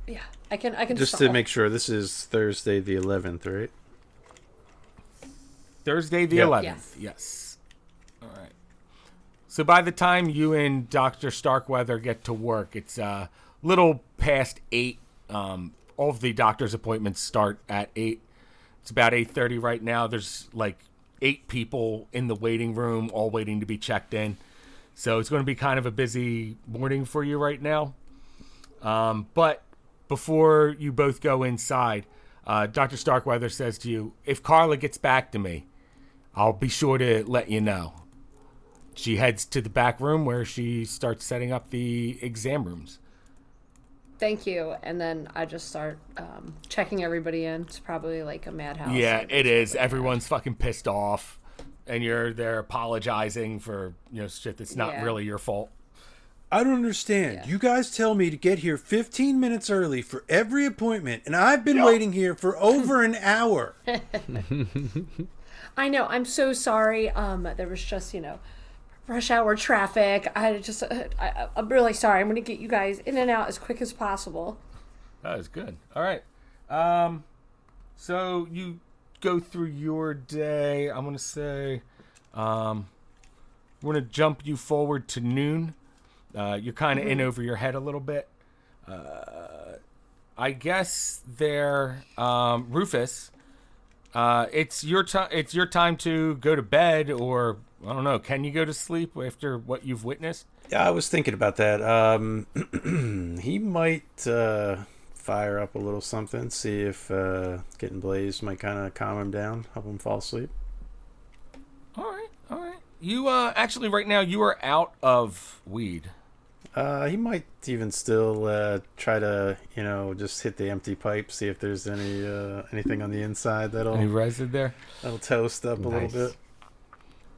Yeah, I can. Just stall. to make sure, this is Thursday the 11th, right? Thursday the Yep. 11th. Yes. All right. So by the time you and Dr. Starkweather get to work, it's a little past 8. All of the doctor's appointments start at 8. It's about 8:30 right now. There's like 8 people in the waiting room, all waiting to be checked in. So it's going to be kind of a busy morning for you right now. But before you both go inside, Dr. Starkweather says to you, "If Carla gets back to me, I'll be sure to let you know." She heads to the back room where she starts setting up the exam rooms. Thank you. And then I just start checking everybody in. It's probably like a madhouse. Yeah, it is. Everyone's fucking pissed off. And you're there apologizing for, shit that's not really your fault. I don't understand. Yeah. You guys tell me to get here 15 minutes early for every appointment, and I've been waiting here for over an hour. I know. I'm so sorry. There was just, rush hour traffic. I'm really sorry. I'm going to get you guys in and out as quick as possible. That is good. All right. So you go through your day. I'm going to say we're going to jump you forward to noon. You're kind of in over your head a little bit. I guess there, Rufus, it's your time. It's your time to go to bed, or I don't know. Can you go to sleep after what you've witnessed? Yeah, I was thinking about that. He might fire up a little something, see if getting blazed might kind of calm him down, help him fall asleep. All right. You actually right now you are out of weed. He might even still try to, just hit the empty pipe, see if there's anything on the inside Any resin there? that'll toast up a little bit.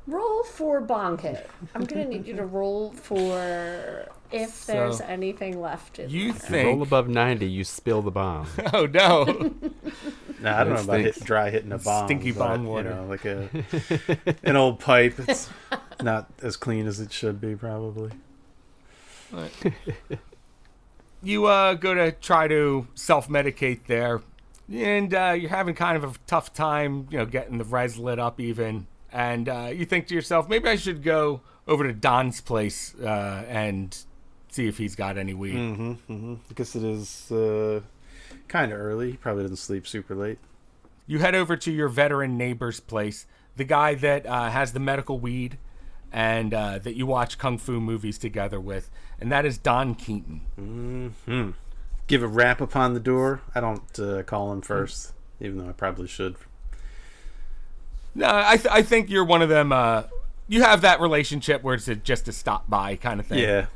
Roll for bong hit. I'm going to need you to roll for if there's anything left in You there. think? Roll above 90, you spill the bomb. Oh no! Nah, I don't know about Stinks. dry hitting a bomb. Stinky but, bong water. like an old pipe. It's not as clean as it should be, probably. You go to try to self-medicate there, and you're having kind of a tough time, getting the res lit up even. And you think to yourself, maybe I should go over to Don's place and see if he's got any weed. I guess it is kind of early. He probably doesn't sleep super late. You head over to your veteran neighbor's place, the guy that has the medical weed and that you watch kung fu movies together with, and that is Don Keaton. Give a rap upon the door. I don't call him first, even though I probably should. No, I think you're one of them. You have that relationship where it's just a stop by kind of thing. Yeah.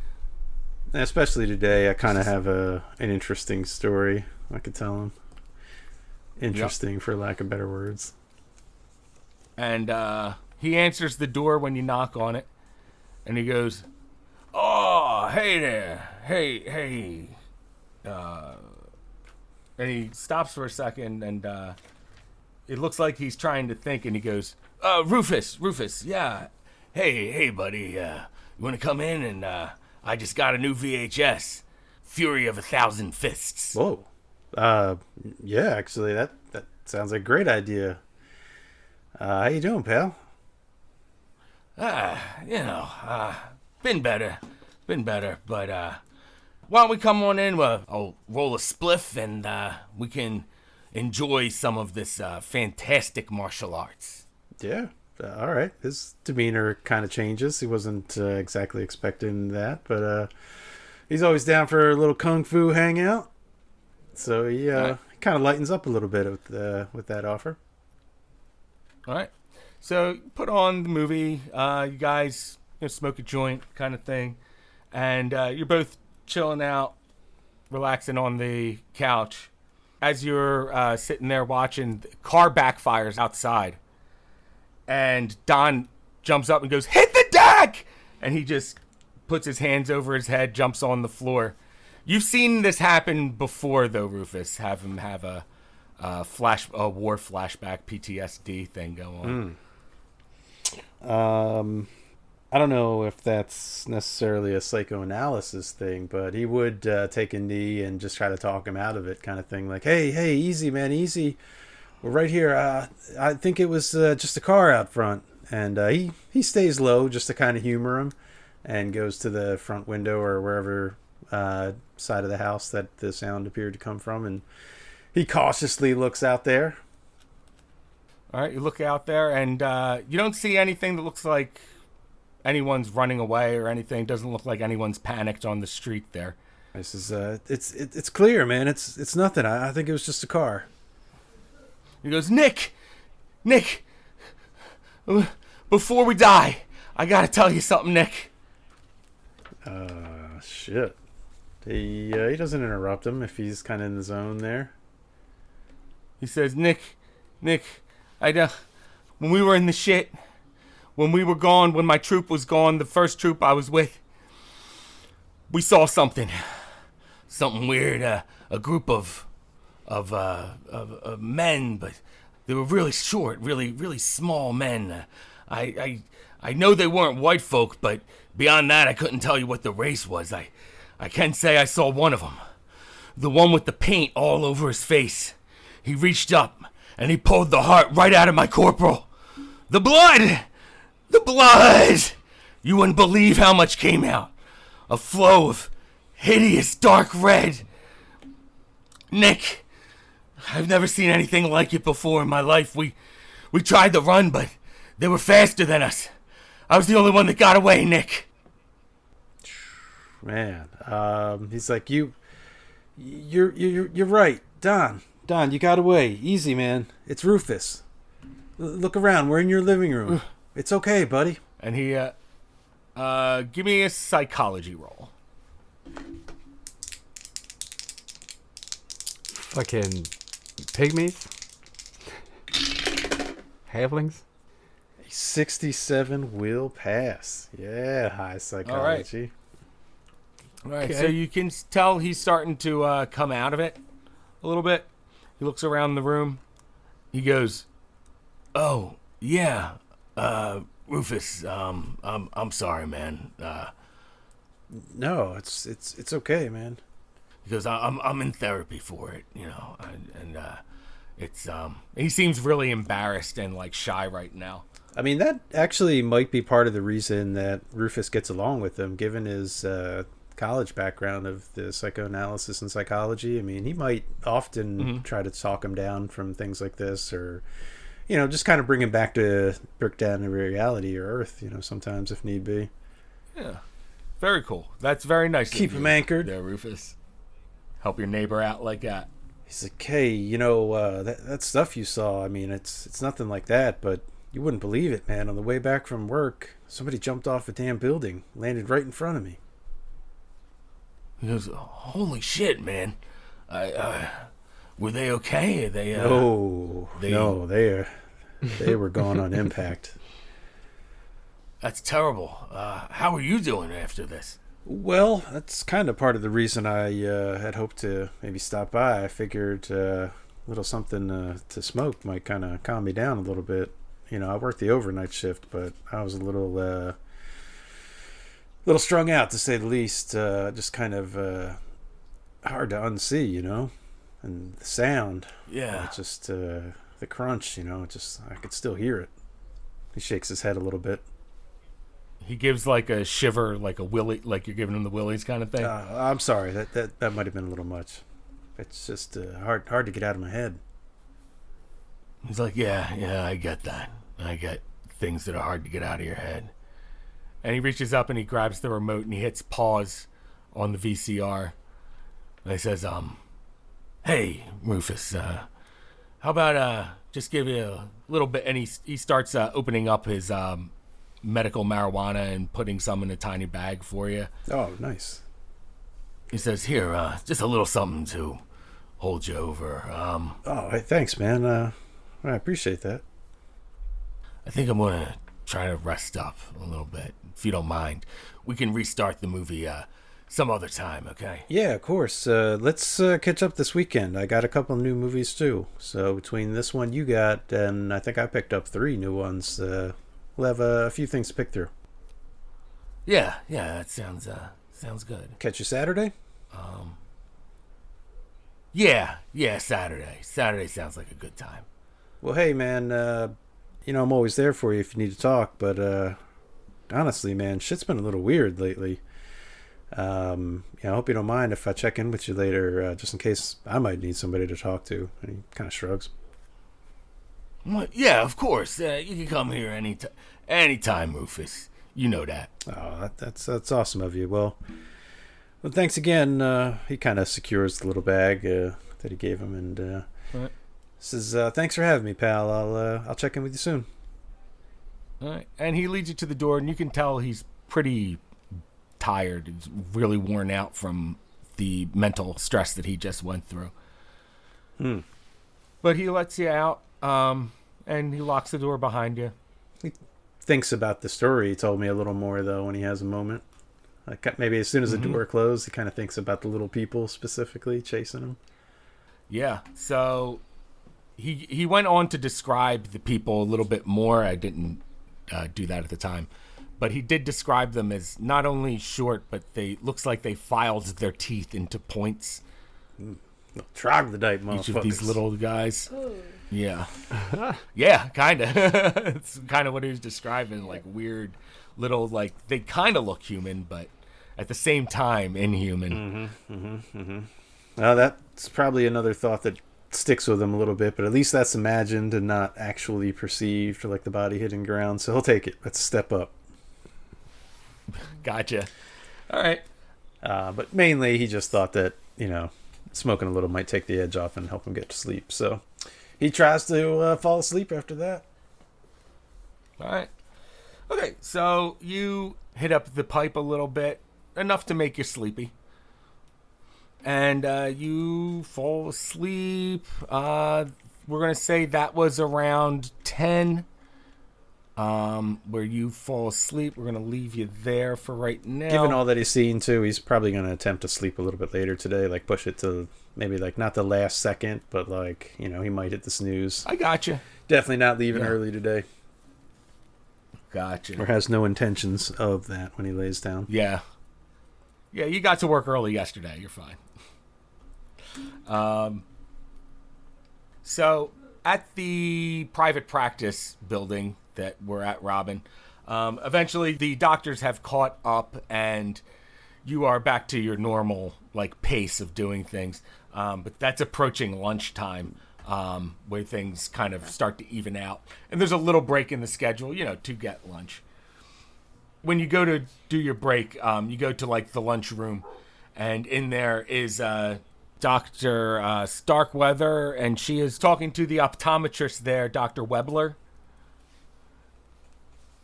And especially today, I kind of have an interesting story I could tell him. Interesting, for lack of better words. And he answers the door when you knock on it, and he goes, "Oh, hey there, hey." And he stops for a second, and it looks like he's trying to think, and he goes, Rufus, yeah. Hey, buddy, you want to come in? And I just got a new VHS, Fury of 1,000 Fists. Whoa. Yeah, actually, that sounds like a great idea. How you doing, pal? Been better, but why don't we come on in? I'll roll a spliff, and we can enjoy some of this fantastic martial arts. Yeah. All right. His demeanor kind of changes. He wasn't exactly expecting that, but he's always down for a little kung fu hangout. So he kind of lightens up a little bit with that offer. All right. So put on the movie. You guys smoke a joint kind of thing, and you're both chilling out, relaxing on the couch. As you're sitting there watching, the car backfires outside. And Don jumps up and goes, "Hit the deck!" And he just puts his hands over his head, jumps on the floor. You've seen this happen before, though, Rufus. Have him have a war flashback PTSD thing going on. I don't know if that's necessarily a psychoanalysis thing, but he would take a knee and just try to talk him out of it, kind of thing. Like, hey, easy, man, easy. We're right here. I think it was just a car out front. And he stays low just to kind of humor him, and goes to the front window or wherever side of the house that the sound appeared to come from, and he cautiously looks out there. All right, you look out there, and you don't see anything that looks like anyone's running away or anything. Doesn't look like anyone's panicked on the street there. This is it's clear, man. It's nothing. I think it was just a car. He goes, Nick, before we die, I gotta tell you something, Nick. Shit. He doesn't interrupt him if he's kind of in the zone there. He says, Nick, when we were in the shit, when we were gone, when my troop was gone, the first troop I was with, we saw something weird. A group of men, but they were really short, really small men. I know they weren't white folk, but beyond that, I couldn't tell you what the race was. I can say I saw one of them, the one with the paint all over his face. He reached up and he pulled the heart right out of my corporal. The blood! You wouldn't believe how much came out. A flow of hideous dark red. Nick, I've never seen anything like it before in my life. We tried to run, but they were faster than us. I was the only one that got away, Nick. Man, he's like, you're right, Don, you got away. Easy, man. It's Rufus. Look around. We're in your living room. It's okay, buddy. And he, give me a psychology roll. Fucking pygmies? Halflings? 67 will pass. Yeah, high psychology. All right, Okay. so you can tell he's starting to come out of it a little bit. He looks around the room. He goes, "Oh yeah, Rufus. I'm sorry, man. No, it's okay, man. Because I'm in therapy for it, you know, and it's he seems really embarrassed and like shy right now. I mean, that actually might be part of the reason that Rufus gets along with him, given his college background of the psychoanalysis and psychology. I mean, he might often try to talk him down from things like this, or, you know, just kind of bring him back to reality or Earth, you know, sometimes if need be. Yeah, very cool. That's very nice. Keep him anchored. there, Rufus. Help your neighbor out like that. He's like, hey, you know, that stuff you saw, I mean, it's nothing like that, but you wouldn't believe it, man. On the way back from work, somebody jumped off a damn building, landed right in front of me. He goes, holy shit, man. Were they okay? They No, they were gone on impact. That's terrible. How are you doing after this? Well, that's kind of part of the reason I had hoped to maybe stop by. I figured a little something to smoke might kind of calm me down a little bit. You know, I worked the overnight shift, but I was a little strung out, to say the least. Just kind of hard to unsee, you know, and the sound. Yeah. Just the crunch, you know. I could still hear it. He shakes his head a little bit. He gives like a shiver, like a willy, like you're giving him the willies kind of thing. I'm sorry, that might have been a little much. It's just hard to get out of my head. He's like, yeah, I get that. I get things that are hard to get out of your head. And he reaches up and he grabs the remote and he hits pause on the VCR. And he says, hey, Rufus, how about just give you a little bit? And he starts opening up his medical marijuana and putting some in a tiny bag for you. Oh, nice. He says, here, just a little something to hold you over. Oh, hey, thanks, man. I appreciate that. I think I'm going to try to rest up a little bit, if you don't mind. We can restart the movie some other time, okay? Yeah, of course. Let's catch up this weekend. I got a couple new movies too. So between this one you got, and I think I picked up 3 new ones, we'll have a few things to pick through. Yeah, that sounds good. Catch you Saturday? Yeah, Saturday. Saturday sounds like a good time. Well, hey, man, I'm always there for you if you need to talk, but honestly, man, shit's been a little weird lately. I hope you don't mind if I check in with you later, just in case I might need somebody to talk to. And he kind of shrugs. Well, yeah, of course. You can come here anytime, Rufus. You know that. Oh, that's awesome of you. Well, thanks again. He kind of secures the little bag that he gave him, and Right. says, "Thanks for having me, pal. I'll check in with you soon." All right. And he leads you to the door, and you can tell he's pretty tired. He's really worn out from the mental stress that he just went through. But he lets you out, and he locks the door behind you. Thinks about the story he told me a little more, though, when he has a moment. Like maybe as soon as the door closed, he kind of thinks about the little people specifically chasing him. Yeah. So he went on to describe the people a little bit more. I didn't do that at the time. But he did describe them as not only short, but looks like they filed their teeth into points. Troglodyte motherfuckers. Each of these little guys. Yeah. Yeah, kind of. It's kind of what he was describing, like weird little, like, they kind of look human, but at the same time inhuman. Well, that's probably another thought that sticks with him a little bit, but at least that's imagined and not actually perceived, like the body hitting ground, so he'll take it. That's a step up. Gotcha. All right. But mainly he just thought that, smoking a little might take the edge off and help him get to sleep, so he tries to fall asleep after that. All right. Okay, so you hit up the pipe a little bit, enough to make you sleepy. And you fall asleep. We're going to say that was around 10, where you fall asleep. We're going to leave you there for right now. Given all that he's seen, too, he's probably going to attempt to sleep a little bit later today, like push it to maybe like not the last second, but like, he might hit the snooze. I gotcha. Definitely not leaving early today. Gotcha. Or has no intentions of that when he lays down. Yeah. Yeah, you got to work early yesterday. You're fine. So at the private practice building that we're at, Robyn, eventually the doctors have caught up and you are back to your normal pace of doing things. But that's approaching lunchtime, where things kind of start to even out. And there's a little break in the schedule, to get lunch. When you go to do your break, you go to the lunchroom, and in there is Dr. Starkweather, and she is talking to the optometrist there, Dr. Webler.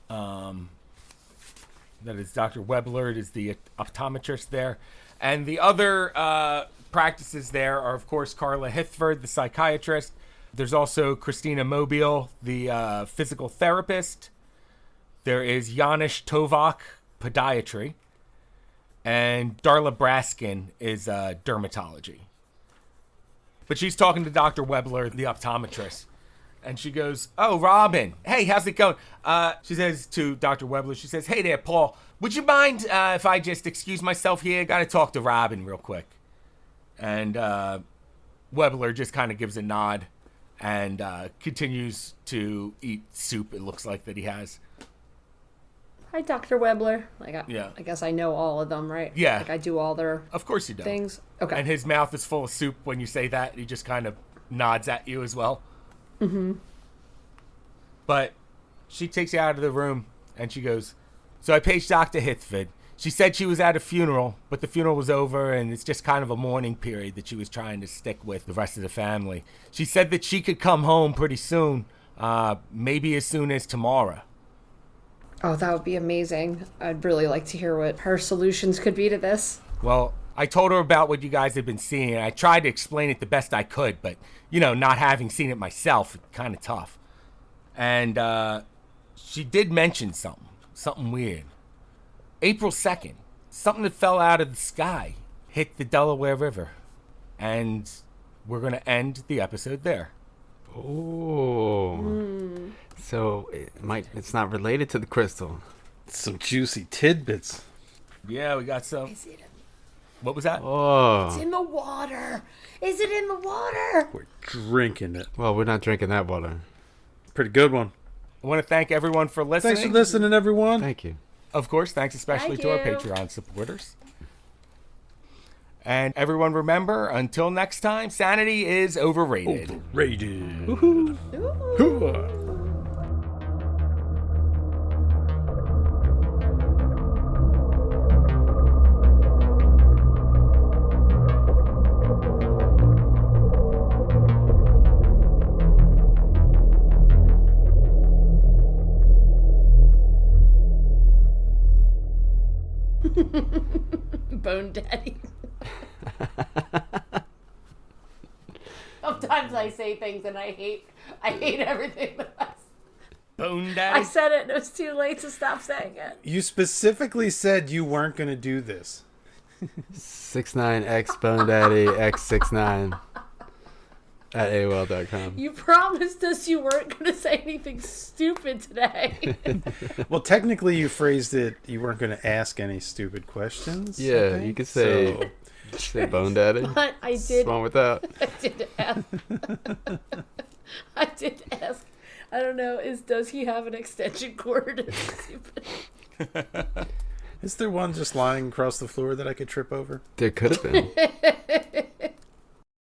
That is Dr. Webler. It is the optometrist there. And the other practices there are, of course, Carla Hithford, the psychiatrist. There's also Christina Mobile, the physical therapist. There is Janusz Tovak, podiatry. And Darla Braskin is dermatology. But she's talking to Dr. Webler, the optometrist. And she goes, "Oh, Robyn, hey, how's it going?" She says to Dr. Webler, she says, "Hey there, Paul. Would you mind if I just excuse myself here? Got to talk to Robyn real quick." And Webler just kind of gives a nod and continues to eat soup, it looks like, that he has. Hi, Dr. Webler. Yeah. I guess I know all of them, right? Yeah. I do all their Of course you do. things. Okay. And his mouth is full of soup when you say that. He just kind of nods at you as well. Mm-hmm. But she takes you out of the room and she goes, "So I paged Dr. Hithford. She said she was at a funeral, but the funeral was over and it's just kind of a mourning period that she was trying to stick with the rest of the family. She said that she could come home pretty soon, maybe as soon as tomorrow." Oh, that would be amazing. I'd really like to hear what her solutions could be to this. Well, I told her about what you guys had been seeing, and I tried to explain it the best I could, but, not having seen it myself, kind of tough. And she did mention something weird. April 2nd, something that fell out of the sky hit the Delaware River. And we're going to end the episode there. Oh. So it's not related to the crystal. Some juicy tidbits. Yeah, we got some. Is it? What was that? Oh. It's in the water. Is it in the water? We're drinking it. Well, we're not drinking that water. Pretty good one. I want to thank everyone for listening. Thanks for listening, everyone. Thank you. Of course, thanks especially Thank to our you. Patreon supporters. And everyone remember, until next time, sanity is overrated. Rated. Ooh. Bone Daddy. Sometimes I say things and I hate everything that Bone I Daddy? said it and it was too late to stop saying it. You specifically said you weren't going to do this. 69X Bone Daddy X69 at AOL.com. You promised us you weren't going to say anything stupid today. Well, technically, you phrased it. You weren't going to ask any stupid questions. I Yeah, think. you could say, So, say Bone Daddy. But I What's did. wrong with that? I did ask. I did ask. I don't know. Does he have an extension cord? It's stupid. is there one just lying across the floor that I could trip over? There could have been.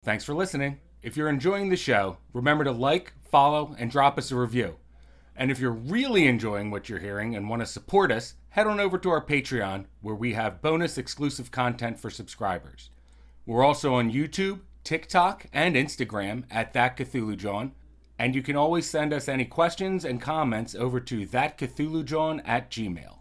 Thanks for listening. If you're enjoying the show, remember to like, follow, and drop us a review. And if you're really enjoying what you're hearing and want to support us, head on over to our Patreon, where we have bonus exclusive content for subscribers. We're also on YouTube, TikTok, and Instagram at That Cthulhu John, and you can always send us any questions and comments over to thatcthulhujohn@gmail.com.